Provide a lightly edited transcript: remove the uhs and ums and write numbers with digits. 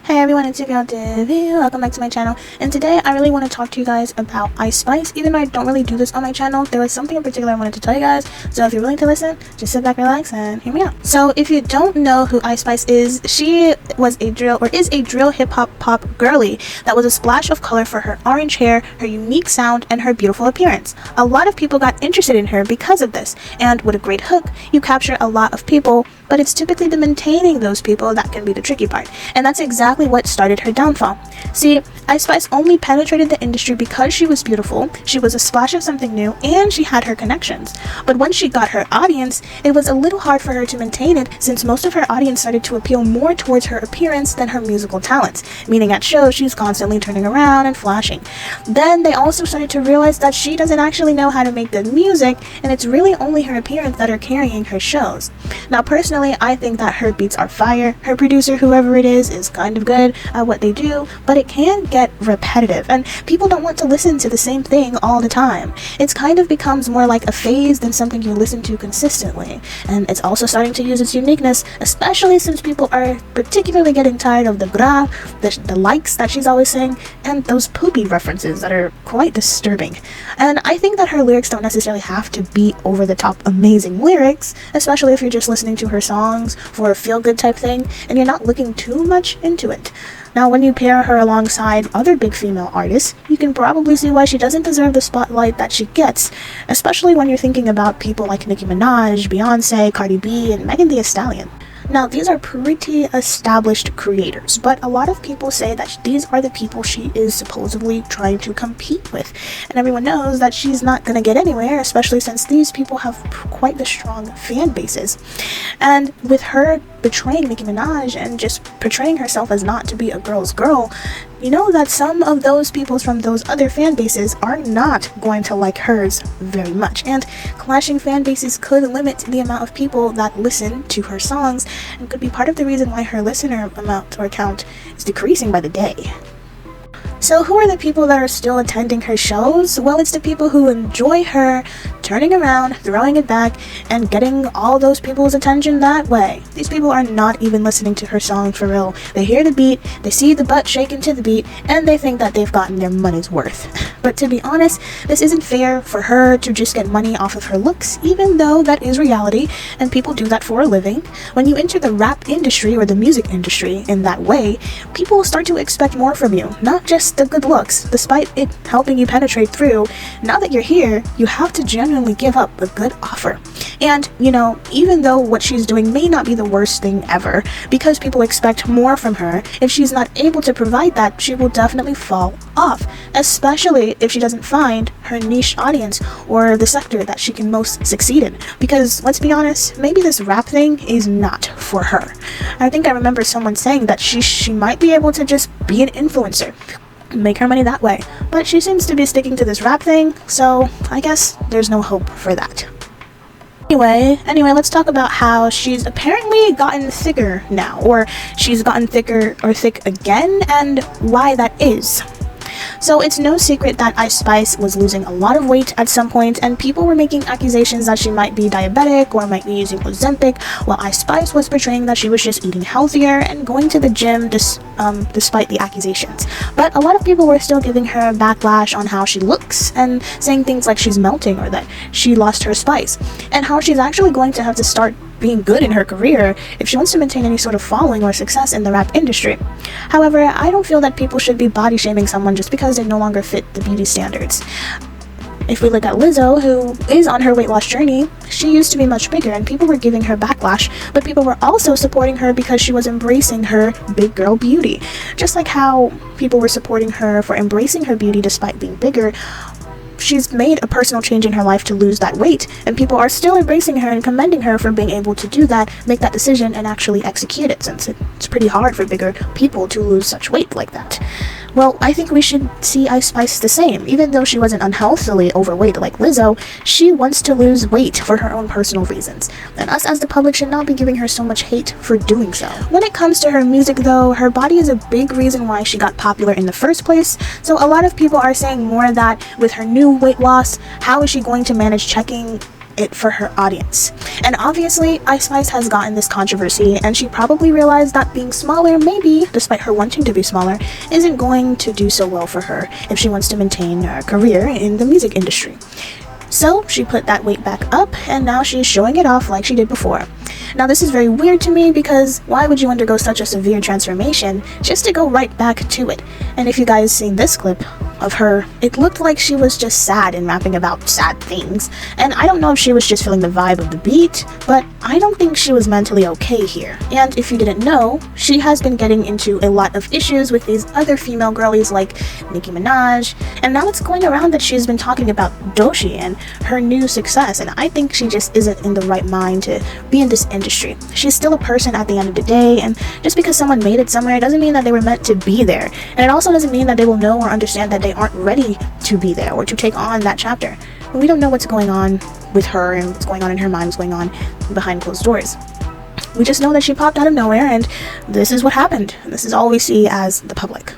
Hey everyone, it's your girl Divi. Welcome back to my channel. And today I really want to talk to you guys about Ice Spice. Even though I don't really do this on my channel, there was something in particular I wanted to tell you guys. So if you're willing to listen, just sit back, relax, and hear me out. So if you don't know who Ice Spice is, she was a drill hip hop pop girly that was a splash of color for her orange hair, her unique sound, and her beautiful appearance. A lot of people got interested in her because of this. And with a great hook, you capture a lot of people, but it's typically the maintaining those people that can be the tricky part. And that's exactly what started her downfall. See, Ice Spice only penetrated the industry because she was beautiful, she was a splash of something new, and she had her connections. But once she got her audience, it was a little hard for her to maintain it since most of her audience started to appeal more towards her appearance than her musical talents, meaning at shows she's constantly turning around and flashing. Then they also started to realize that she doesn't actually know how to make good music, and it's really only her appearance that are carrying her shows. Now personally, I think that her beats are fire, her producer, whoever it is kind of good at what they do, but it can get repetitive and people don't want to listen to the same thing all the time. It's kind of becomes more like a phase than something you listen to consistently, and it's also starting to use its uniqueness, especially since people are particularly getting tired of the gra, the likes that she's always saying, and those poopy references that are quite disturbing. And I think that her lyrics don't necessarily have to be over the top amazing lyrics, especially if you're just listening to her songs for a feel good type thing and you're not looking too much into it. Now, when you pair her alongside other big female artists, you can probably see why she doesn't deserve the spotlight that she gets, especially when you're thinking about people like Nicki Minaj, Beyonce, Cardi B, and Megan Thee Stallion. Now, these are pretty established creators, but a lot of people say that these are the people she is supposedly trying to compete with. And everyone knows that she's not going to get anywhere, especially since these people have quite the strong fan bases. And with her betraying Nicki Minaj and just portraying herself as not to be a girl's girl, you know that some of those people from those other fan bases are not going to like hers very much, and clashing fan bases could limit the amount of people that listen to her songs and could be part of the reason why her listener amount or count is decreasing by the day. So who are the people that are still attending her shows? Well, it's the people who enjoy her turning around, throwing it back, and getting all those people's attention that way. These people are not even listening to her song for real. They hear the beat, they see the butt shaking to the beat, and they think that they've gotten their money's worth. But to be honest, this isn't fair for her to just get money off of her looks, even though that is reality, and people do that for a living. When you enter the rap industry or the music industry in that way, people start to expect more from you, not just the good looks. Despite it helping you penetrate through, now that you're here, you have to genuinely give up a good offer. And, you know, even though what she's doing may not be the worst thing ever, because people expect more from her, if she's not able to provide that, she will definitely fall off, especially if she doesn't find her niche audience or the sector that she can most succeed in. Because, let's be honest, maybe this rap thing is not for her. I think I remember someone saying that she might be able to just be an influencer, make her money that way, but she seems to be sticking to this rap thing, so I guess there's no hope for that. Anyway, let's talk about how she's apparently gotten thicker now, or she's gotten thicker or thick again, and why that is. So it's no secret that Ice Spice was losing a lot of weight at some point, and people were making accusations that she might be diabetic or might be using Ozempic, while Ice Spice was portraying that she was just eating healthier and going to the gym despite the accusations. But a lot of people were still giving her backlash on how she looks and saying things like she's melting or that she lost her spice, and how she's actually going to have to start being good in her career if she wants to maintain any sort of following or success in the rap industry. However, I don't feel that people should be body shaming someone just because they no longer fit the beauty standards. If we look at Lizzo, who is on her weight loss journey, she used to be much bigger and people were giving her backlash, but people were also supporting her because she was embracing her big girl beauty. Just like how people were supporting her for embracing her beauty despite being bigger, she's made a personal change in her life to lose that weight, and people are still embracing her and commending her for being able to do that, make that decision, and actually execute it, since it's pretty hard for bigger people to lose such weight like that. Well, I think we should see Ice Spice the same. Even though she wasn't unhealthily overweight like Lizzo, she wants to lose weight for her own personal reasons, and us as the public should not be giving her so much hate for doing so. When it comes to her music though, her body is a big reason why she got popular in the first place, so a lot of people are saying more that with her new weight loss, how is she going to manage checking it for her audience. And obviously, Ice Spice has gotten this controversy, and she probably realized that being smaller, maybe, despite her wanting to be smaller, isn't going to do so well for her if she wants to maintain her career in the music industry. So she put that weight back up, and now she's showing it off like she did before. Now this is very weird to me, because why would you undergo such a severe transformation just to go right back to it? And if you guys seen this clip of her, it looked like she was just sad and rapping about sad things. And I don't know if she was just feeling the vibe of the beat, but I don't think she was mentally okay here. And if you didn't know, she has been getting into a lot of issues with these other female girlies like Nicki Minaj, and now it's going around that she's been talking about Doechii and her new success, and I think she just isn't in the right mind to be in this industry. She's still a person at the end of the day, and just because someone made it somewhere doesn't mean that they were meant to be there, and it also doesn't mean that they will know or understand that they aren't ready to be there or to take on that chapter. We don't know what's going on with her and what's going on in her mind, what's going on behind closed doors. We just know that she popped out of nowhere, and this is what happened. This is all we see as the public.